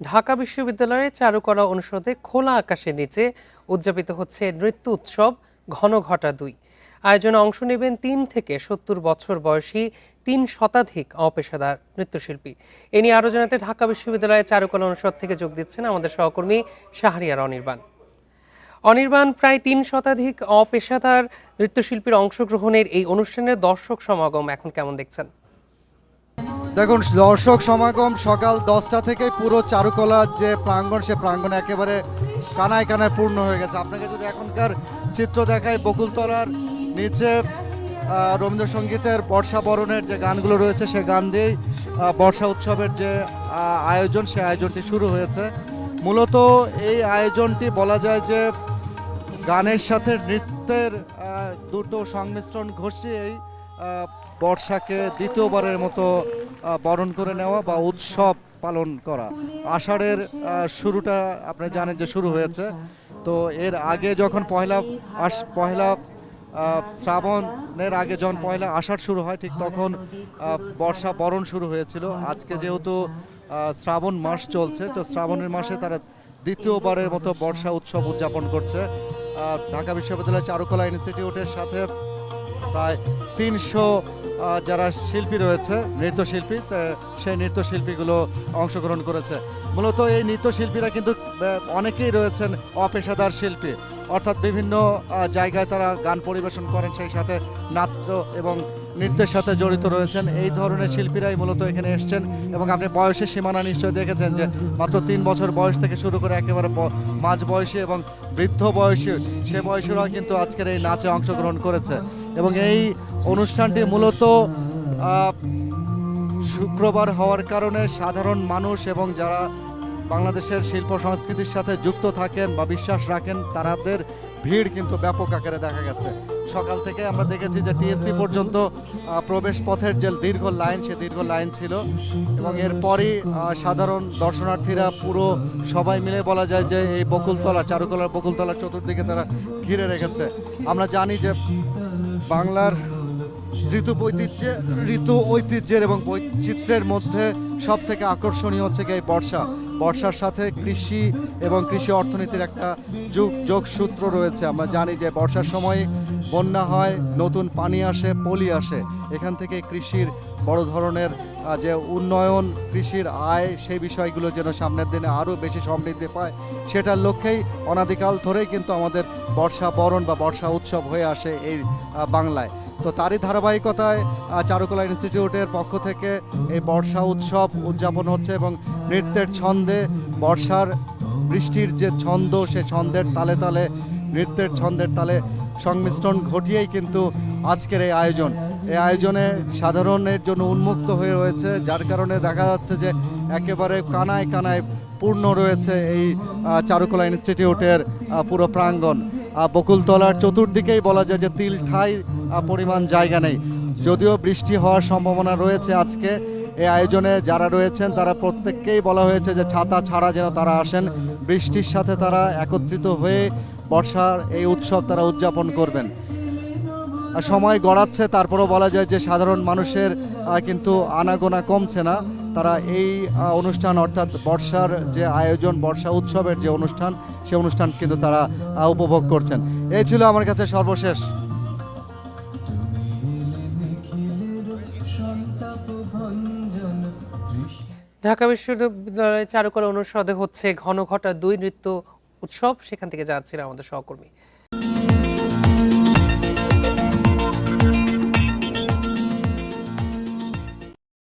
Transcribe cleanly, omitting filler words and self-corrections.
ঢাকা বিশ্ববিদ্যালয়ের চারুকলা অনুষদে খোলা আকাশের নিচে উদযাপিত হচ্ছে নৃত্য উৎসব ঘনঘটা ২। আয়োজনে অংশ নেবেন ৩ থেকে ৭০ বছর বয়সী ৩ শতাধিক অপেশাদার নৃত্যশিল্পী। এ নিয়ে আরও জানাতে ঢাকা বিশ্ববিদ্যালয়ের চারুকলা অনুষদ থেকে যোগ দিচ্ছেন আমাদের সহকর্মী শাহরিয়ার অনির্বাণ। প্রায় ৩ শতাধিক অপেশাদার নৃত্যশিল্পীর অংশগ্রহণের এই অনুষ্ঠানের দর্শক সমাগম এখন কেমন দেখছেন? দেখুন, দর্শক সমাগম সকাল 10টা থেকে পুরো চারুকলার যে প্রাঙ্গণ, সে প্রাঙ্গণে একেবারে কানায় কানায় পূর্ণ হয়ে গেছে। আপনাকে যদি এখনকার চিত্র দেখায়, বকুলতলার নিচে রবীন্দ্রসঙ্গীতের বর্ষা বরণের যে গানগুলো রয়েছে, সে গান দিয়েই বর্ষা উৎসবের যে আয়োজন, সে আয়োজনটি শুরু হয়েছে। মূলত এই আয়োজনটি বলা যায় যে গানের সাথে নৃত্যের দুটো সংমিশ্রণ ঘষিয়েই বর্ষাকে দ্বিতীয়বারের মতো বরণ করে নেওয়া বা উৎসব পালন করা। আষাঢ়ের শুরুটা আপনি জানেন যে শুরু হয়েছে। তো এর আগে যখন পয়লা শ্রাবণের আগে যখন পয়লা আষাঢ় শুরু হয়, ঠিক তখন বর্ষা বরণ শুরু হয়েছিল। আজকে যেহেতু শ্রাবণ মাস চলছে, তো শ্রাবণের মাসে তারা দ্বিতীয়বারের মতো বর্ষা উৎসব উদযাপন করছে। ঢাকা বিশ্ববিদ্যালয় চারুকলা ইনস্টিটিউটের সাথে প্রায় 300 যারা শিল্পী রয়েছে, নৃত্যশিল্পী, সেই নৃত্যশিল্পীগুলো অংশগ্রহণ করেছে। মূলত এই নৃত্যশিল্পীরা কিন্তু অনেকেই রয়েছেন অপেশাদার শিল্পী, অর্থাৎ বিভিন্ন জায়গায় তারা গান পরিবেশন করেন, সেই সাথে নাট্য এবং নৃত্যের সাথে জড়িত রয়েছেন। এই ধরনের শিল্পীরাই মূলত এখানে এসছেন। এবং আপনি বয়সের সীমানা নিশ্চয়ই দেখেছেন যে মাত্র 3 বছর বয়স থেকে শুরু করে একেবারে মাঝ বয়সী এবং বৃদ্ধ বয়সী, সে বয়সীরাও কিন্তু আজকের এই নাচে অংশগ্রহণ করেছে। এবং এই অনুষ্ঠানটি মূলত শুক্রবার হওয়ার কারণে সাধারণ মানুষ এবং যারা বাংলাদেশের শিল্প সংস্কৃতির সাথে যুক্ত থাকেন বা বিশ্বাস রাখেন, তাদের ভিড় কিন্তু ব্যাপক আকারে দেখা গেছে। সকাল থেকে আমরা দেখেছি যে টিএসসি পর্যন্ত প্রবেশ পথের যে দীর্ঘ লাইন, সে দীর্ঘ লাইন ছিল। এবং এরপরই সাধারণ দর্শনার্থীরা পুরো সবাই মিলে বলা যায় যে এই চারুকলার বকুলতলার চতুর্দিকে তারা ঘিরে রেখেছে। আমরা জানি যে বাংলার ঋতু ঐতিহ্যের এবং বৈচিত্র্যের মধ্যে সব থেকে আকর্ষণীয় হচ্ছে এই বর্ষার সাথে কৃষি এবং কৃষি অর্থনীতির একটা যোগসূত্র রয়েছে। আমরা জানি যে বর্ষার সময় বন্যা হয়, নতুন পানি আসে, পলি আসে। এখান থেকে কৃষির বড় ধরনের যে উন্নয়ন, কৃষির আয়, সেই বিষয়গুলো যেন সামনের দিনে আরও বেশি সমৃদ্ধি পায়, সেটার লক্ষ্যেই অনাদিকাল ধরেই কিন্তু আমাদের বর্ষা বরণ বা বর্ষা উৎসব হয়ে আসে এই বাংলায়। তো তারই ধারাবাহিকতায় চারুকলা ইনস্টিটিউটের পক্ষ থেকে এই বর্ষা উৎসব উদযাপন হচ্ছে এবং নৃত্যের ছন্দে, বৃষ্টির যে ছন্দ, সে ছন্দের তালে তালে, নৃত্যের ছন্দের তালে সংমিশ্রণ ঘটিয়েই কিন্তু আজকের এই আয়োজনে সাধারণের জন্য উন্মুক্ত হয়ে রয়েছে, যার কারণে দেখা যাচ্ছে যে একেবারে কানায় কানায় পূর্ণ রয়েছে এই চারুকলা ইনস্টিটিউটের পুরো প্রাঙ্গণ। বকুলতলার চতুর্দিকেই বলা যায় যে তিল ঠাই পরিমাণ জায়গা নেই। যদিও বৃষ্টি হওয়ার সম্ভাবনা রয়েছে আজকে, এই আয়োজনে যারা রয়েছেন তারা প্রত্যেককেই বলা হয়েছে যে ছাতা ছাড়া যেন তারা আসেন, বৃষ্টির সাথে তারা একত্রিত হয়ে বর্ষার এই উৎসব তারা উদযাপন করবেন। সময় গড়াচ্ছে, তারপরও বলা যায় যে সাধারণ মানুষের কিন্তু আনাগোনা কমছে না। তারা এই অনুষ্ঠান, অর্থাৎ বর্ষার যে আয়োজন, বর্ষা উৎসবের যে অনুষ্ঠান, সে অনুষ্ঠান কিন্তু তারা উপভোগ করছেন। এই ছিল আমার কাছে সর্বশেষ। ঢাকা বিশ্ববিদ্যালয়ের চারুকলা অনুষদে হচ্ছে ঘনঘটা ২ নৃত্য উৎসব, সেখান থেকে যাচ্ছিল আমাদের সহকর্মী।